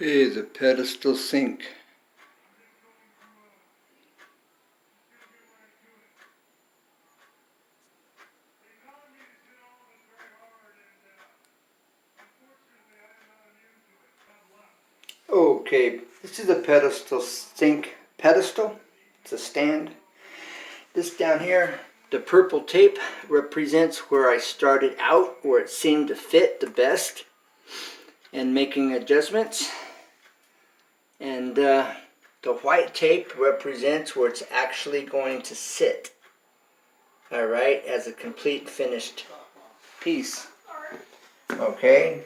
Okay, the pedestal sink. Okay, this is a pedestal sink pedestal. It's a stand. This down here, the purple tape represents where I started out, where it seemed to fit the best, and making adjustments. And the white tape represents where it's actually going to sit. Alright, as a complete finished piece. Okay,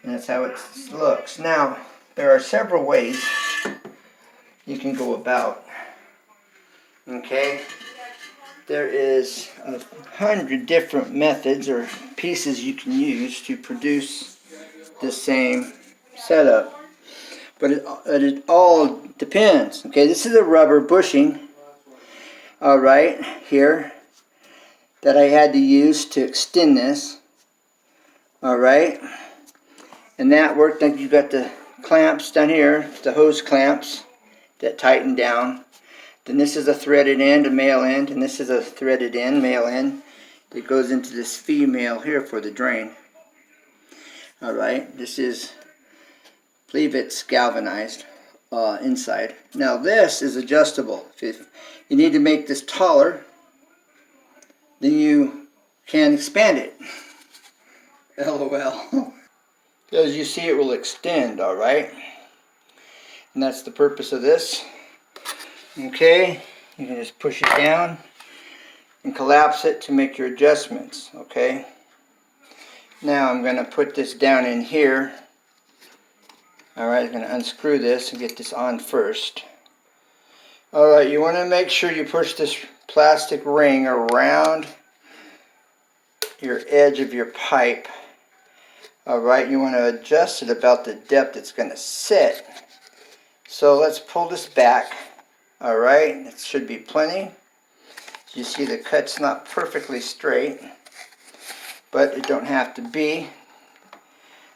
and that's how it looks. Now, there are several ways you can go about. Okay, there is 100 different methods or pieces you can use to produce the same setup. But it all depends. Okay, this is a rubber bushing, alright, here, that I had to use to extend this. Alright, and that worked. Like you got the clamps down here, the hose clamps that tighten down. Then this is a threaded end, a male end, and this is a threaded end, male end, that goes into this female here for the drain. Alright, this is, I believe it's galvanized inside. Now this is adjustable. If you need to make this taller, then you can expand it. LOL. As you see, it will extend, alright? And that's the purpose of this. Okay, you can just push it down and collapse it to make your adjustments, okay? Now I'm going to put this down in here. Alright, I'm going to unscrew this and get this on first. Alright, you want to make sure you push this plastic ring around your edge of your pipe. Alright, you want to adjust it about the depth it's going to sit. So let's pull this back. Alright, it should be plenty. As you see, the cut's not perfectly straight, but it don't have to be.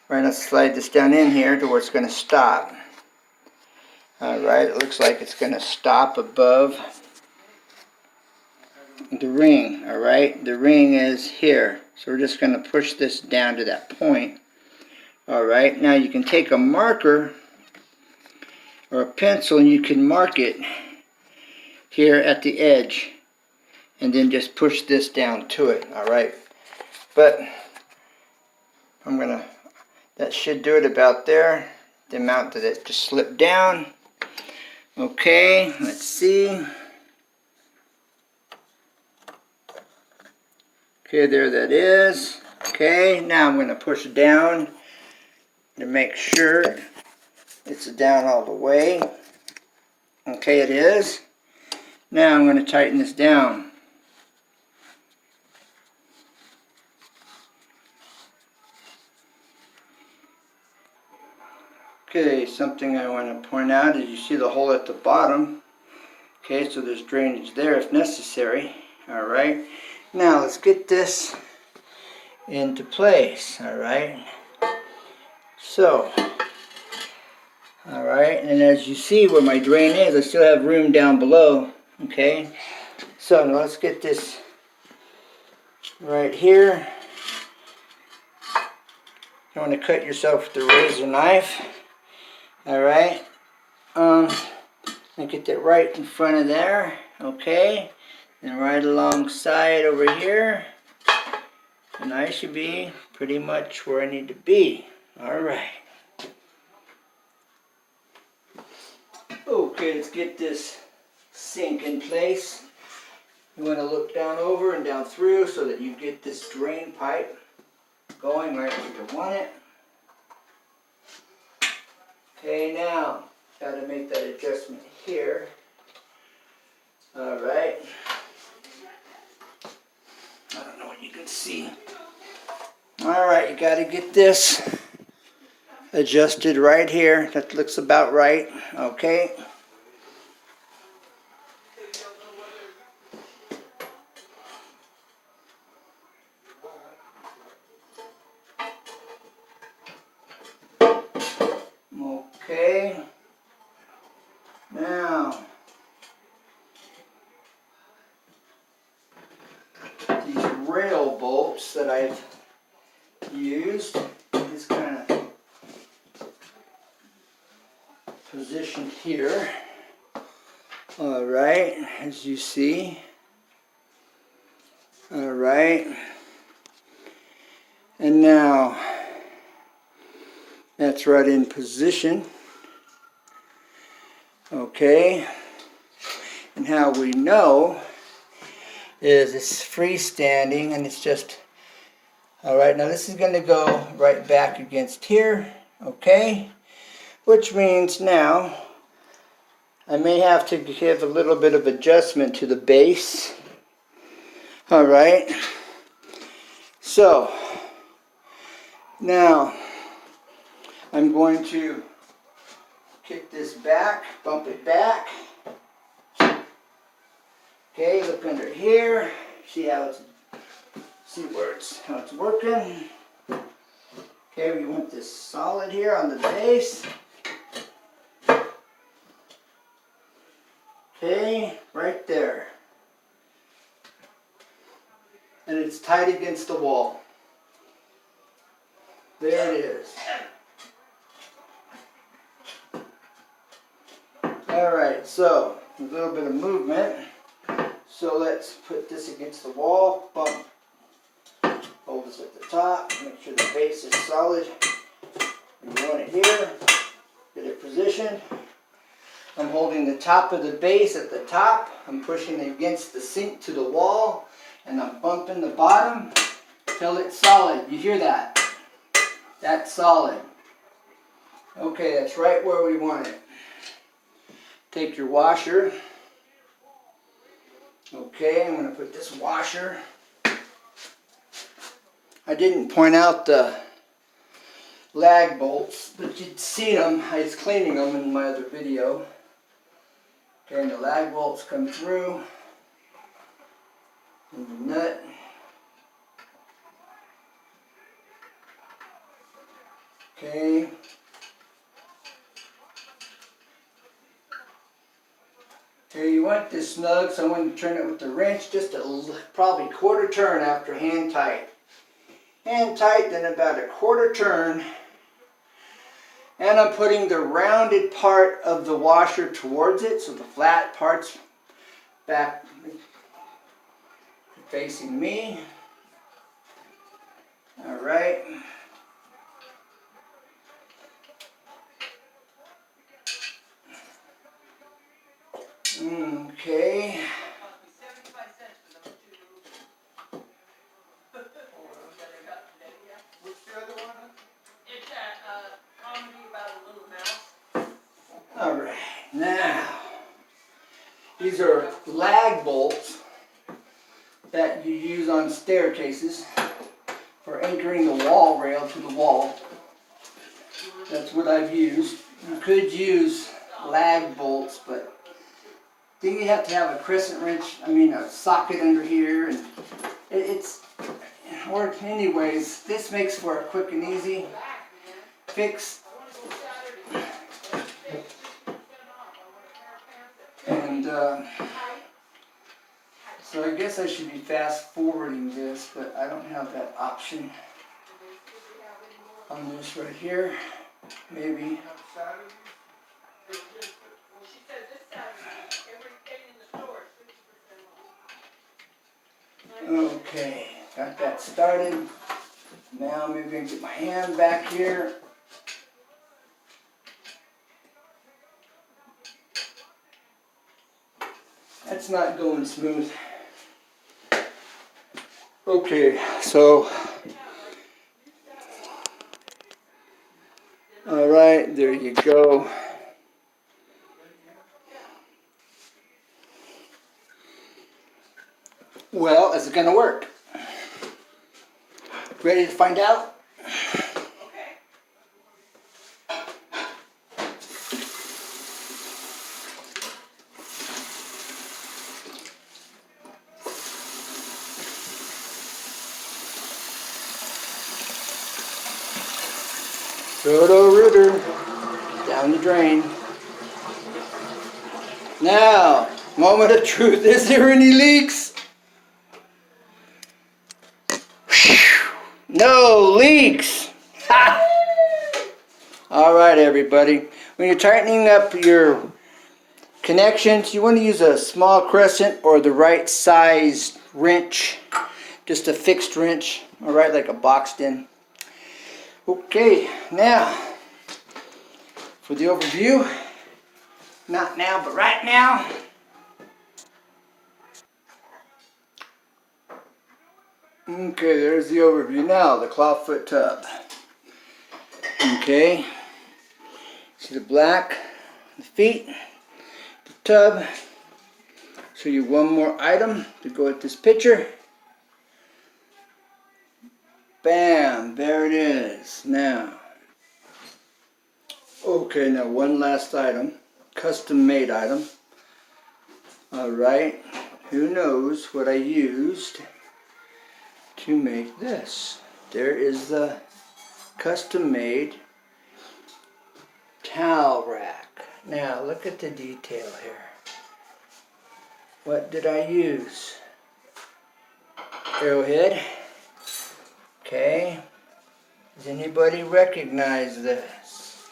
We're going to slide this down in here to where it's going to stop. Alright, it looks like it's going to stop above the ring. Alright, the ring is here. So we're just going to push this down to that point. Alright, now you can take a marker or a pencil and you can mark it here at the edge and then just push this down to it. Alright, but that should do it about there. The amount that it just slipped down. Okay, let's see. Okay, there that is. Okay, now I'm going to push it down to make sure it's down all the way. Okay, it is. Now I'm going to tighten this down. Okay, something I want to point out is you see the hole at the bottom. Okay, so there's drainage there if necessary. Alright, now let's get this into place. Alright, so, alright, and as you see where my drain is, I still have room down below. Okay, so now let's get this right here. You want to cut yourself with the razor knife. Alright, and get that right in front of there. Okay, and right alongside over here. And I should be pretty much where I need to be. Alright. Okay, let's get this sink in place. You want to look down over and down through so that you get this drain pipe going right where you want it. Okay, now, got to make that adjustment here. Alright. I don't know what you can see. Alright, you got to get this adjusted right here. That looks about right. Okay. that I've used is kind of positioned here. All right, as you see. All right. And now that's right in position. Okay. And how we know is it's freestanding and it's just, all right, now this is going to go right back against here. Okay. Which means now I may have to give a little bit of adjustment to the base. All right. So now I'm going to kick this back, bump it back. Okay, look under here. See how it's how it's working. Okay, we want this solid here on the base. Okay, right there. And it's tight against the wall. There it is. Alright, so a little bit of movement. So let's put this against the wall, bump, hold this at the top, make sure the base is solid. We want it here, get it positioned. I'm holding the top of the base at the top, I'm pushing against the sink to the wall, and I'm bumping the bottom till it's solid. You hear that? That's solid. Okay, that's right where we want it. Take your washer. Okay, I'm going to put this washer. I didn't point out the lag bolts, but you'd see them. I was cleaning them in my other video. Okay, and the lag bolts come through. And the nut. Okay. Okay, you want this snug, so I'm going to turn it with the wrench just probably quarter turn after hand tight. Hand tight, then about a quarter turn. And I'm putting the rounded part of the washer towards it, so the flat part's back facing me. All right. Okay. What's the other one? It's a comedy about a little mouse. All right. Now, these are lag bolts that you use on staircases for anchoring the wall rail to the wall. That's what I've used. You could use lag bolts, but then you have to have a crescent wrench, a socket under here, and it's work anyways. This makes for a quick and easy fix. And so I guess I should be fast forwarding this, but I don't have that option on this right here. Maybe. Okay, got that started. Now maybe I can get my hand back here. That's not going smooth. Okay, so all right, there you go. Well, is it going to work? Ready to find out? Roto-rooter down the drain. Now, moment of truth. Is there any leaks? No leaks. Ha! All right, everybody. When you're tightening up your connections, you want to use a small crescent or the right size wrench, just a fixed wrench, all right, like a boxed in. Okay, now for the overview. Not now, but right now. Okay, there's the overview. Now the clawfoot tub. Okay, see the black, the feet, the tub. Show you one more item to go with this picture. Bam, there it is. Now, okay, now one last item, custom made item. All right, who knows what I used to make this? There is the custom made towel rack. Now look at the detail here. What did I use? Arrowhead. Okay. Does anybody recognize this?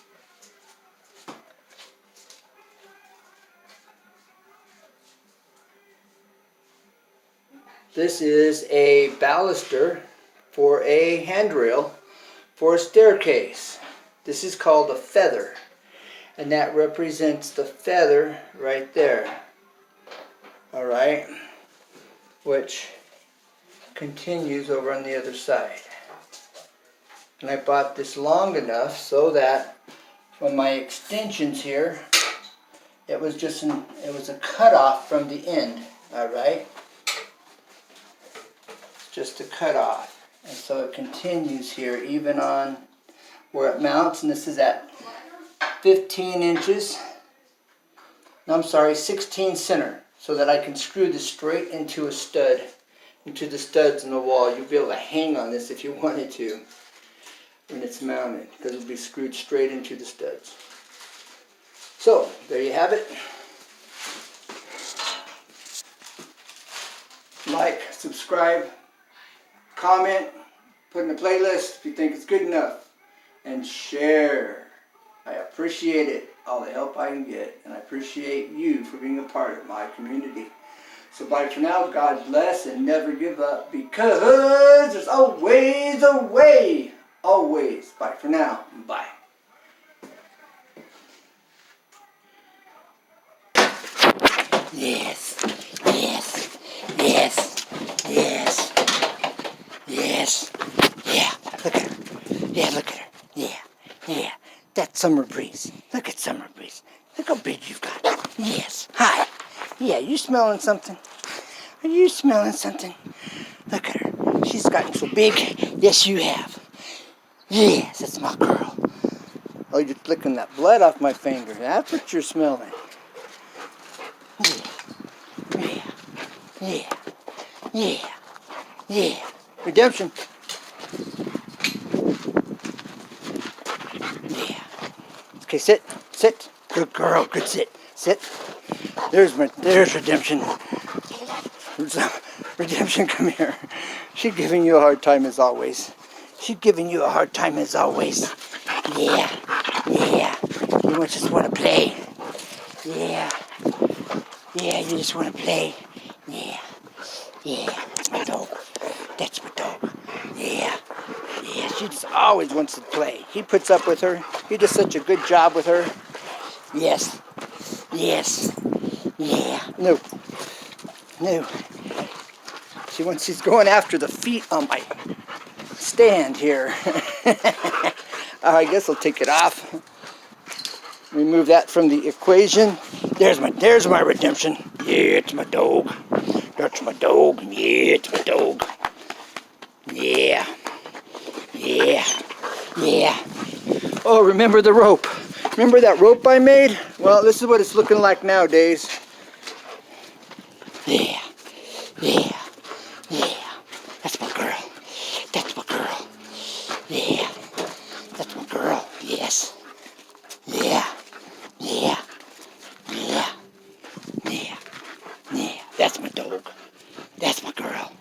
This is a baluster for a handrail for a staircase. This is called a feather, and that represents the feather right there. All right, which continues over on the other side. And I bought this long enough so that on my extensions here, it was a cutoff from the end. All right, just a cutoff, and so it continues here even on where it mounts, and this is at 15 inches. No, I'm sorry, 16 center, so that I can screw this straight into a stud, into the studs in the wall. You'll be able to hang on this if you wanted to when it's mounted, because it'll be screwed straight into the studs. So, there you have it. Like, subscribe, comment, put in the playlist if you think it's good enough, and share. I appreciate it, all the help I can get, and I appreciate you for being a part of my community. So bye for now, God bless, and never give up, because there's always a way. Always. Bye for now. Bye. Yes. Yes. Yes. Yes. Yes. Yeah. Look at her. Yeah, look at her. Yeah. Yeah. That's Summer Breeze. Look at Summer Breeze. Look how big you've got. Yes. Hi. Yeah, you smelling something? Are you smelling something? Look at her. She's gotten so big. Yes, you have. Yes, that's my girl. Oh, you're flicking that blood off my finger. That's what you're smelling. Yeah. Yeah. Yeah. Yeah. Yeah. Redemption. Yeah. Okay, sit. Sit. Good girl. Good sit. Sit. There's Redemption. Redemption, come here. She's giving you a hard time as always. She's giving you a hard time as always. Yeah. Yeah. You just want to play. Yeah. Yeah, you just want to play. Yeah. Yeah. That's my dog. That's my dog. Yeah. Yeah, she just always wants to play. He puts up with her. He does such a good job with her. Yes. Yes. Yeah. No. No. She's going after the feet on my stand here. I guess I'll take it off. Remove that from the equation. There's my Redemption. Yeah, it's my dog. That's my dog. Yeah, it's my dog. Yeah. Yeah. Yeah. Oh, remember the rope. Remember that rope I made? Well, this is what it's looking like nowadays. Yeah. Yeah. Yeah. That's my girl. That's my girl. Yeah. That's my girl. Yes. Yeah. Yeah. Yeah. Yeah. Yeah. That's my dog. That's my girl.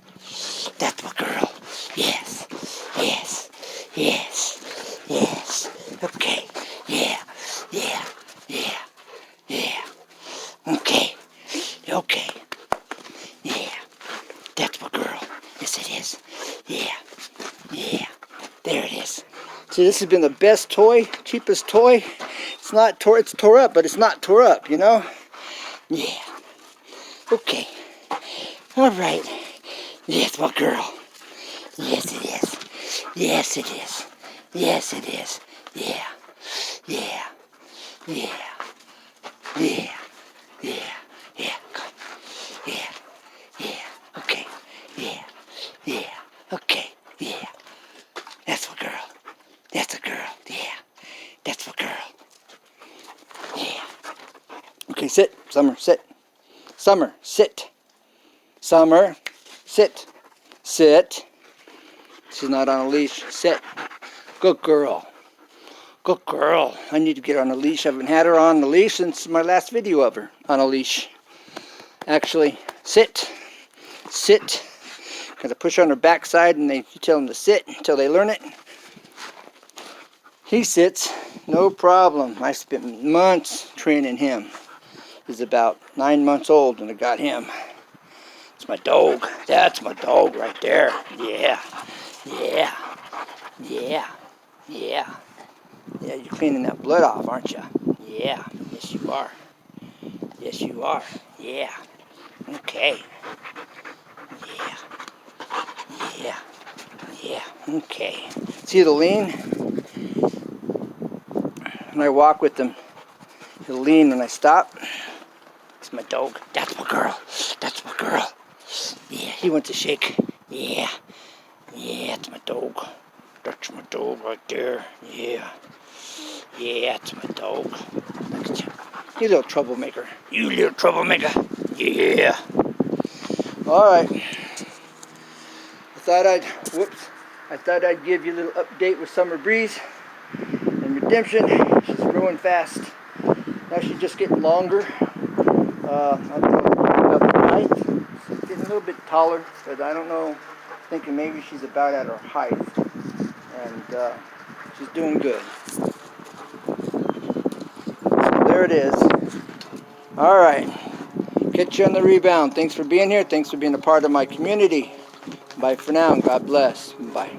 That's my girl. Yes. Yes. See, this has been the best toy, cheapest toy. It's not tore, it's tore up, but it's not tore up, you know? Yeah. Okay. All right. Yes, my girl. Yes, it is. Yes, it is. Yes, it is. Yeah. Yeah. Yeah. Yeah. Yeah. Yeah. Yeah. Yeah. Okay. Yeah. Yeah. Okay. Yeah. That's my girl. That's a girl. Yeah. That's my girl. Yeah. Okay, sit. Summer, sit. Summer, sit. Summer, sit. Sit. She's not on a leash. Sit. Good girl. Good girl. I need to get her on a leash. I haven't had her on the leash since my last video of her on a leash. Actually, sit. Sit. Because I push her on her backside and you tell them to sit until they learn it. He sits. No problem. I spent months training him. He's about 9 months old when I got him. It's my dog. That's my dog right there. Yeah. Yeah. Yeah. Yeah. Yeah, you're cleaning that blood off, aren't you? Yeah. Yes, you are. Yes, you are. Yeah. Okay. Yeah. Yeah. Yeah. Okay. See the lean? When I walk with him, he'll lean when I stop. It's my dog. That's my girl. That's my girl. Yeah, he wants to shake. Yeah. Yeah, that's my dog. That's my dog right there. Yeah. Yeah, that's my dog. Look at you. You little troublemaker. You little troublemaker. Yeah. Alright. I thought I'd give you a little update with Summer Breeze and Redemption. She's growing fast. Now she's just getting longer. I'm about the height. She's getting a little bit taller, but I don't know. Thinking maybe she's about at her height. And she's doing good. So there it is. Alright. Catch you on the rebound. Thanks for being here. Thanks for being a part of my community. Bye for now. God bless. Bye.